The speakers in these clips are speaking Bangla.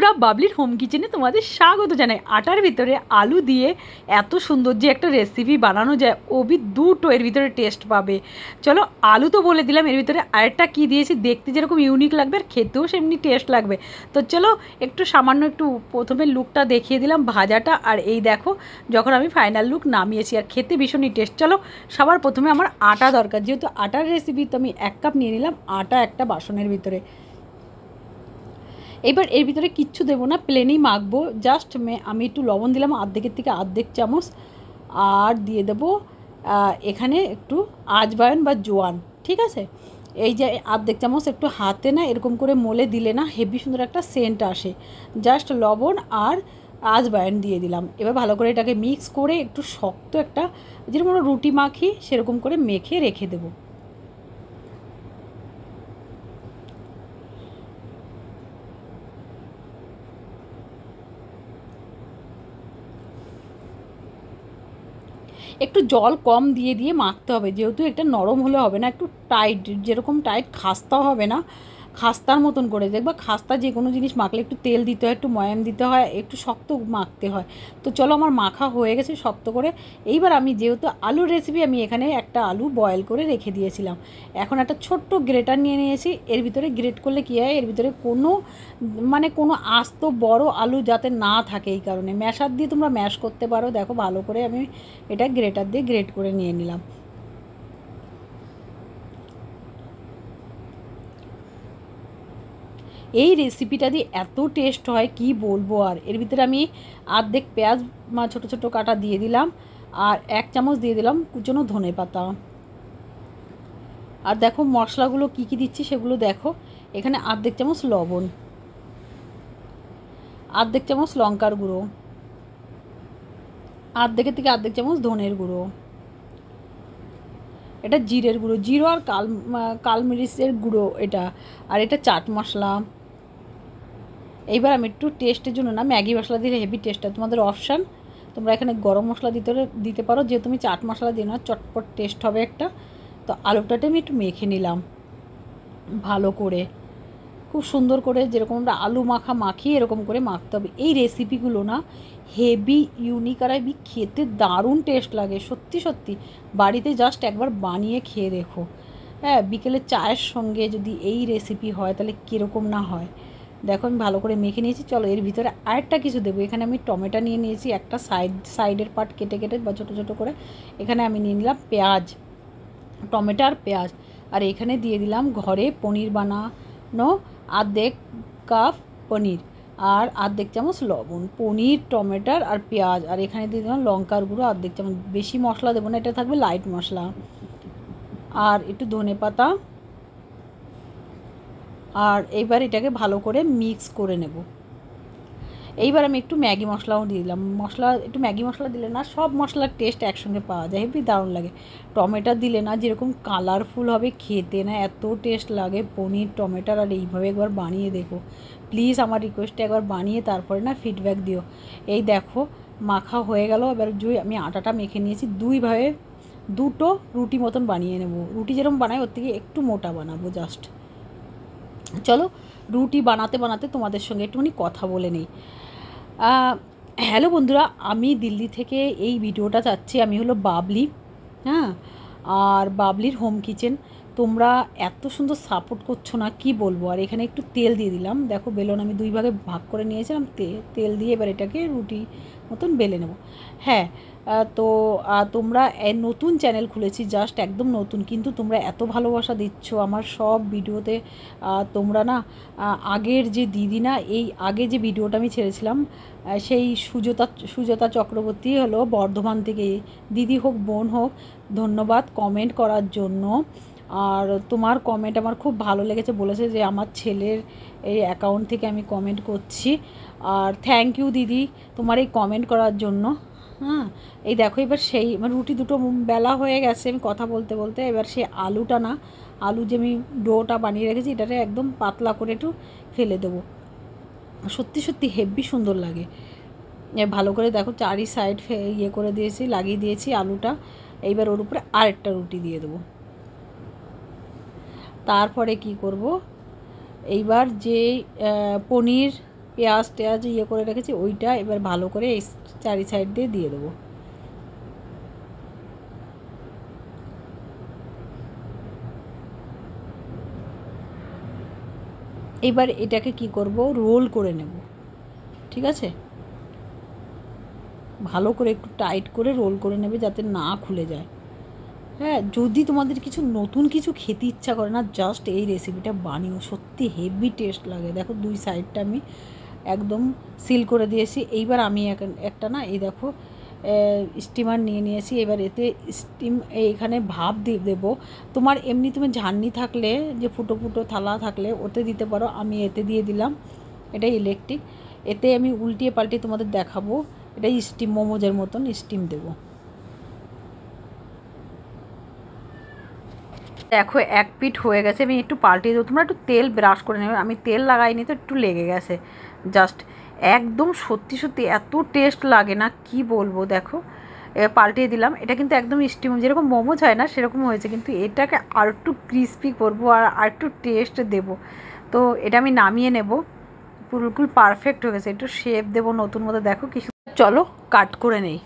বন্ধুরা, বাবলির হোম কিচেনে তোমাদের স্বাগত জানাই। আটার ভিতরে আলু দিয়ে এত সুন্দর যে একটা রেসিপি বানানো যায়, ওবি দুটো এর ভিতরে টেস্ট পাবে। চলো, আলু তো বলে দিলাম, এর ভিতরে আরেকটা কী দিয়েছি, দেখতে যেরকম ইউনিক লাগবে আর খেতেও সেমনি টেস্ট লাগবে। তো চলো একটু সামান্য একটু প্রথমে লুকটা দেখিয়ে দিলাম, ভাজাটা, আর এই দেখো যখন আমি ফাইনাল লুক নামিয়েছি, আর খেতে ভীষণই টেস্ট। চলো, সবার প্রথমে আমার আটা দরকার, যেহেতু আটার রেসিপি, তো আমি 1 কাপ নিয়ে নিলাম আটা একটা বাসনের ভিতরে। এবার এর ভিতরে কিচ্ছু দেবো না, প্লেনই মাখবো। জাস্ট আমি একটু লবণ দিলাম আর্ধেকের থেকে আর্ধেক চামচ, আর দিয়ে দেবো এখানে একটু আজওয়াইন বা জোয়ান, ঠিক আছে। এই যে আর্ধেক চামচ একটু হাতে না এরকম করে মলে দিলে না হেভি সুন্দর একটা সেন্ট আসে। জাস্ট লবণ আর আজওয়াইন দিয়ে দিলাম। এবার ভালো করে এটাকে মিক্স করে একটু শক্ত একটা, যেরকম রুটি মাখি সেরকম করে মেখে রেখে দেবো। একটু জল কম দিয়ে দিয়ে মাখতে হবে, যেহেতু এটা নরম হলে হবে না, একটু টাইট, যেরকম টাইট খাস্তাও হবে না, খাস্তার মতন করে দেখবা। খাস্তা যে কোনো জিনিস মাখলে একটু তেল দিতে হয়, একটু ময়াম দিতে হয়, একটু শক্ত মাখতে হয়। তো চলো, আমার মাখা হয়ে গেছে শক্ত করে। এইবার আমি যেহেতু আলুর রেসিপি, আমি এখানে একটা আলু বয়েল করে রেখে দিয়েছিলাম। এখন একটা ছোট্ট গ্রেটার নিয়ে নিয়েছি। এর ভিতরে গ্রেট করলে কী হয়, এর ভিতরে কোনো আস্ত বড় আলু যাতে না থাকে, এই কারণে ম্যাশার দিয়ে তোমরা ম্যাশ করতে পারো। দেখো ভালো করে আমি এটা গ্রেটার দিয়ে গ্রেট করে নিয়ে নিলাম। এই রেসিপিটা দিয়ে এত টেস্ট হয় কি বলবো। আর এর ভিতরে আমি আর্ধেক পেঁয়াজ ছোটো ছোটো কাটা দিয়ে দিলাম, আর 1 চামচ দিয়ে দিলাম কুচনো ধনে পাতা। আর দেখো মশলাগুলো কি কি দিচ্ছি সেগুলো দেখো। এখানে আর্ধেক চামচ লবণ, আর্ধেক চামচ লঙ্কার গুঁড়ো, আর্ধেকের থেকে আর্ধেক চামচ ধনের গুঁড়ো, এটা জিরের গুঁড়ো, জিরো আর কালমরিচের গুঁড়ো এটা, আর এটা চাট মশলা। এইবার আমি একটু টেস্টের জন্য না, ম্যাগি মশলা দিলে হেভি টেস্টটা তোমাদের অপশান, তোমরা এখানে গরম মশলা দিতে পারো, যেহেতু তুমি চাট মশলা দিও না, চটপট টেস্ট হবে একটা। তো আলুটাতে আমি একটু মেখে নিলাম ভালো করে, খুব সুন্দর করে, যেরকম আমরা আলু মাখি এরকম করে মাখতে হবে। এই রেসিপিগুলো না হেভি ইউনিক, আর হেভি খেতে দারুণ টেস্ট লাগে সত্যি সত্যি। বাড়িতে জাস্ট একবার বানিয়ে খেয়ে দেখো। হ্যাঁ, বিকেলে চায়ের সঙ্গে যদি এই রেসিপি হয় তাহলে কীরকম না হয়। দেখো আমি ভালো করে মেখে নিয়েছি। চলো, এর ভিতরে আরেকটা কিছু দেবো। এখানে আমি টমেটো নিয়ে নিয়েছি, একটা সাইডের পার্ট কেটে কেটে বা ছোটো ছোটো করে। এখানে আমি নিয়ে নিলাম পেঁয়াজ, টমেটো আর পেঁয়াজ। আর এখানে দিয়ে দিলাম ঘরে পনির বানানো আর্ধেক কাপ পনির, আর আর্ধেক চামচ লবণ, পনির, টমেটোর আর পেঁয়াজ। আর এখানে দিয়ে দিলাম লঙ্কার গুঁড়ো আর্ধেক চামচ, বেশি মশলা দেবো না, এটা থাকবে লাইট মশলা। আর একটু ধনে পাতা। আর এইবার এটাকে ভালো করে মিক্স করে নেব। এইবার আমি একটু ম্যাগি মশলাও দিয়ে দিলাম। একটু ম্যাগি মশলা দিলে না সব মশলার টেস্ট একসঙ্গে পাওয়া যায়, হেবি দারুণ লাগে। টমেটো দিলে না যেরকম কালারফুল হবে খেতে, না এত টেস্ট লাগে পনির টমেটোর। আর এইভাবে একবার বানিয়ে দেখো প্লিজ, আমার রিকোয়েস্টে একবার বানিয়ে তারপরে না ফিডব্যাক দিও। এই দেখো মাখা হয়ে গেল। এবার আমি আটাটা মেখে নিয়েছি, দুটো রুটি মতন বানিয়ে নেব। রুটি যেরকম বানাই ওর থেকে একটু মোটা বানাবো জাস্ট। চলো, রুটি বানাতে বানাতে তোমাদের সঙ্গে একটুখানি কথা বলে নিই। হ্যালো বন্ধুরা, আমি দিল্লি থেকে এই ভিডিওটা চাচ্ছি। আমি হলো বাবলি, হ্যাঁ, আর বাবলির হোম কিচেন। তোমরা এত সুন্দর সাপোর্ট করছো না কি বলবো। আর এখানে একটু তেল দিয়ে দিলাম, দেখো বেলন আমি 2 ভাগে ভাগ করে নিয়েছিলাম, তেল দিয়ে এবার এটাকে রুটি মতন বেলে নেব। হ্যাঁ, তো তোমরা নতুন চ্যানেল খুলেছি, জাস্ট একদম নতুন, কিন্তু তোমরা এত ভালোবাসা দিচ্ছ আমার সব ভিডিওতে। তোমরা না আগের যে দিদি না, এই আগে যে ভিডিওটা আমি ছেড়েছিলাম, সেই সুজাতা চক্রবর্তী হলো বর্ধমান থেকে, দিদি হোক বোন হোক, ধন্যবাদ কমেন্ট করার জন্য। আর তোমার কমেন্ট আমার খুব ভালো লেগেছে, বলেছে যে আমার ছেলের এই অ্যাকাউন্ট থেকে আমি কমেন্ট করছি। আর থ্যাংক ইউ দিদি তোমার এই কমেন্ট করার জন্য। হ্যাঁ, এই দেখো এবার সেই রুটি দুটো বেলা হয়ে গেছে আমি কথা বলতে বলতে। এবার সেই আলুটা না, আলু যে আমি ডোটা বানিয়ে রেখেছি এটাতে একদম পাতলা করে একটু ফেলে দেবো। সত্যি সত্যি হেভি সুন্দর লাগে। ভালো করে দেখো চারি সাইড করে দিয়েছি, লাগিয়ে দিয়েছি আলুটা। এইবার ওর উপরে আরেকটা রুটি দিয়ে দেবো। তারপরে কি করব, এইবার যে পনির পেঁয়াজ টেয়াজ ইয়ে করে রেখেছি, ওইটা এবার ভালো করে এই চারি সাইড দিয়ে দেবো। এবার এটাকে কি করব, রোল করে নেব। ঠিক আছে, ভালো করে একটু টাইট করে রোল করে নেবে যাতে না খুলে যায়। হ্যাঁ, যদি তোমাদের কিছু নতুন কিছু খেতে ইচ্ছা করে না, জাস্ট এই রেসিপিটা বানিও, সত্যি হেভি টেস্ট লাগে। দেখো দুই সাইডটা আমি একদম সিল করে দিয়েছি। এইবার আমি একটা না, এই দেখো স্টিমার নিয়ে নিয়েছি। এবার এতে এইখানে ভাপ দিয়ে দেবো। তোমার এমনি তুমি ঝান্নি থাকলে, যে ফুটো ফুটো থালা থাকলে ওতে দিতে পারো, আমি এতে দিয়ে দিলাম। এটা ইলেকট্রিক। এতে আমি উল্টিয়ে পাল্টিয়ে তোমাদের দেখাবো। এটা স্টিম মোমোজের মতন স্টিম দেবো। দেখো এক পিঠ হয়ে গেছে, আমি একটু পাল্টিয়ে দেবো। তোমরা একটু তেল ব্রাশ করে নেবে, আমি তেল লাগাইনি তো একটু লেগে গেছে জাস্ট। একদম সত্যি সত্যি এত টেস্ট লাগে না, কি বলবো। দেখো পাল্টিয়ে দিলাম। এটা কিন্তু একদম স্টিম, যেরকম মোমোজ হয় না সেরকম হয়েছে, কিন্তু এটাকে আর একটু ক্রিস্পি করবো আর একটু টেস্ট দেবো। তো এটা আমি নামিয়ে নেব। বিলকুল পারফেক্ট হয়ে গেছে, একটু শেপ দেবো নতুন মতো। দেখো কি, চলো কাট করে নেই।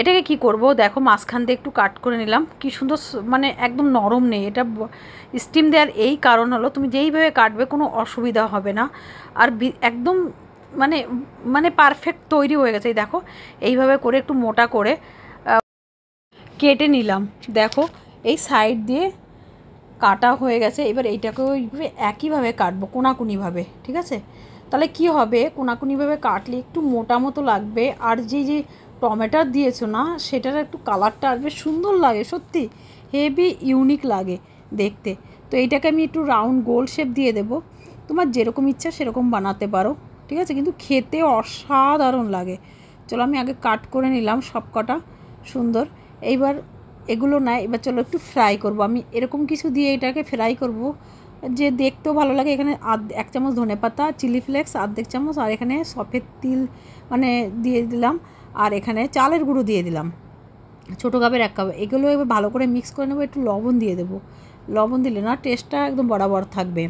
এটাকে কি করব, দেখো মাঝখান দিয়ে একটু কাট করে নিলাম। কি সুন্দর, মানে একদম নরম নেই। এটা স্টিম দেওয়ার এই কারণ হলো, তুমি যেইভাবে কাটবে কোনো অসুবিধা হবে না। আর একদম মানে মানে পারফেক্ট তৈরি হয়ে গেছে। এই দেখো এইভাবে করে একটু মোটা করে কেটে নিলাম। দেখো এই সাইড দিয়ে কাটা হয়ে গেছে। এবার এইটাকেও এইভাবে একইভাবে কাটবো কোনাকুনিভাবে। ঠিক আছে, তাহলে কি হবে, কোনাকুনিভাবে কাটলে একটু মোটা মতো লাগবে। আর যে টমেটো দিয়েছো না, সেটার একটু কালারটা আসবে, সুন্দর লাগে, সত্যি হেভি ইউনিক লাগে দেখতে। তো এইটাকে আমি একটু রাউন্ড গোল শেপ দিয়ে দেবো। তোমার যেরকম ইচ্ছা সেরকম বানাতে পারো। ঠিক আছে, কিন্তু খেতে অসাধারণ লাগে। চলো আমি আগে কাট করে নিলাম সব কটা সুন্দর। এইবার এগুলো না, এবার চলো একটু ফ্রাই করব। আমি এরকম কিছু দিয়ে এটাকে ফ্রাই করব যে দেখতেও ভালো লাগে। এখানে 1 চামচ ধনেপাতা, চিলি ফ্লেক্স 1/2 চামচ, আর এখানে সফেদ তিল মানে দিয়ে দিলাম, আর এখানে চালের গুঁড়ো দিয়ে দিলাম ছোটো কাপের 1 কাপ। এগুলো এবার ভালো করে মিক্স করে নেবো। একটু লবণ দিয়ে দেবো, লবণ দিলে না টেস্টটা একদম বরাবর থাকবে।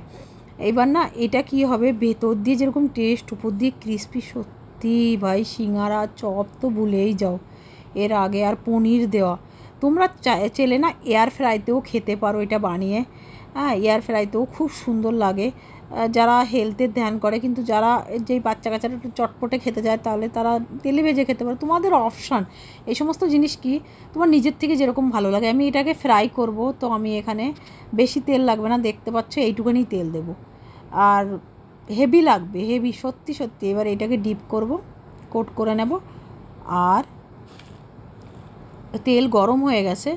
এইবার না এটা কি হবে, ভেতর দিয়ে যেরকম টেস্ট, উপর দিয়ে ক্রিস্পি, সত্যি ভাই সিঙ্গারা চপ তো ভুলেই যাও এর আগে। আর পনির দেওয়া, তোমরা চেলে না এয়ার ফ্রাইতেও খেতে পারো এটা বানিয়ে। হ্যাঁ, এয়ার ফ্রাইতেও খুব সুন্দর লাগে যারা হেলথের ধ্যান করে। কিন্তু যারা যেই বাচ্চা কাচ্চারা একটু চটপটে খেতে যায়, তাহলে তারা তেলে ভেজে খেতে পারে। তোমাদের অপশান, এই সমস্ত জিনিস কি তোমার নিজের থেকে যেরকম ভালো লাগে। আমি এটাকে ফ্রাই করব, তো আমি এখানে বেশি তেল লাগবে না, দেখতে পাচ্ছ এইটুকুনি তেল দেব। আর হেভি লাগবে, হেভি সত্যি সত্যি। এবার এটাকে ডিপ করব, কোট করে নেব। আর তেল গরম হয়ে গেছে,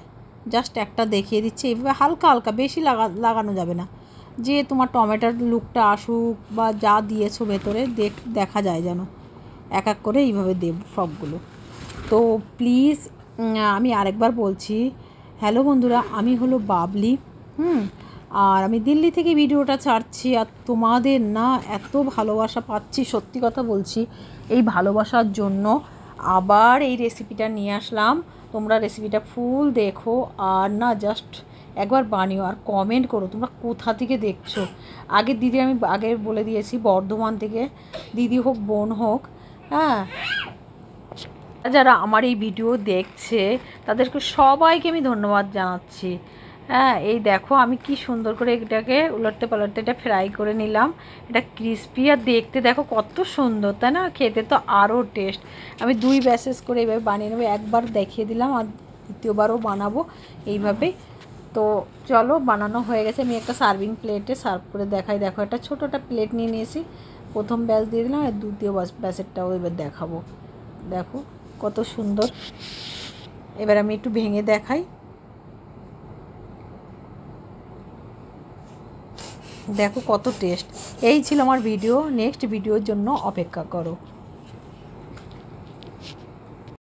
জাস্ট একটা দেখিয়ে দিচ্ছি। এইভাবে হালকা হালকা, বেশি লাগানো যাবে না, যে তোমার টমেটোর লুকটা আসুক বা যা দিয়েছো ভেতরে দেখা যায় যেন। এক এক করে এইভাবে দেব সবগুলো। তো প্লিজ আমি আরেকবার বলছি, হ্যালো বন্ধুরা, আমি হলো বাবলি। আর আমি দিল্লি থেকে ভিডিওটা ছাড়ছি। আর তোমাদের না এত ভালোবাসা পাচ্ছি, সত্যি কথা বলছি। এই ভালোবাসার জন্য আবার এই রেসিপিটা নিয়ে আসলাম। তোমরা রেসিপিটা ফুল দেখো, আর না জাস্ট একবার বানিও আর কমেন্ট করো তোমরা কোথা থেকে দেখছো। আগের দিদি আমি আগে বলে দিয়েছি, বর্ধমান থেকে, দিদি হোক বোন হোক। হ্যাঁ, যারা আমার এই ভিডিও দেখছে তাদেরকে সবাইকে আমি ধন্যবাদ জানাচ্ছি। হ্যাঁ, এই দেখো আমি কি সুন্দর করে এটাকে উলটতে পালটতে এটা ফ্রাই করে নিলাম। এটা ক্রিস্পি, আর দেখতে দেখো কত সুন্দর, তাই না? খেতে তো আরও টেস্ট। আমি 2 ব্যাচেস করে এইভাবে বানিয়ে নেবো। একবার দেখিয়ে দিলাম, আর দ্বিতীয়বারও বানাবো এইভাবেই। তো চলো, বানানো হয়ে গেছে। আমি একটা সার্ভিং প্লেটে সার্ভ করে দেখাই। দেখো একটা ছোটো একটা প্লেট নিয়ে নিয়েছি, প্রথম ব্যাচ দিয়ে দিলাম, আর দ্বিতীয় ব্যাচেরটাও এবার দেখাবো। দেখো কত সুন্দর। এবার আমি একটু ভেঙে দেখাই। দেখো কত টেস্ট। এই ছিল আমার ভিডিও, নেক্সট ভিডিওর জন্য অপেক্ষা করো।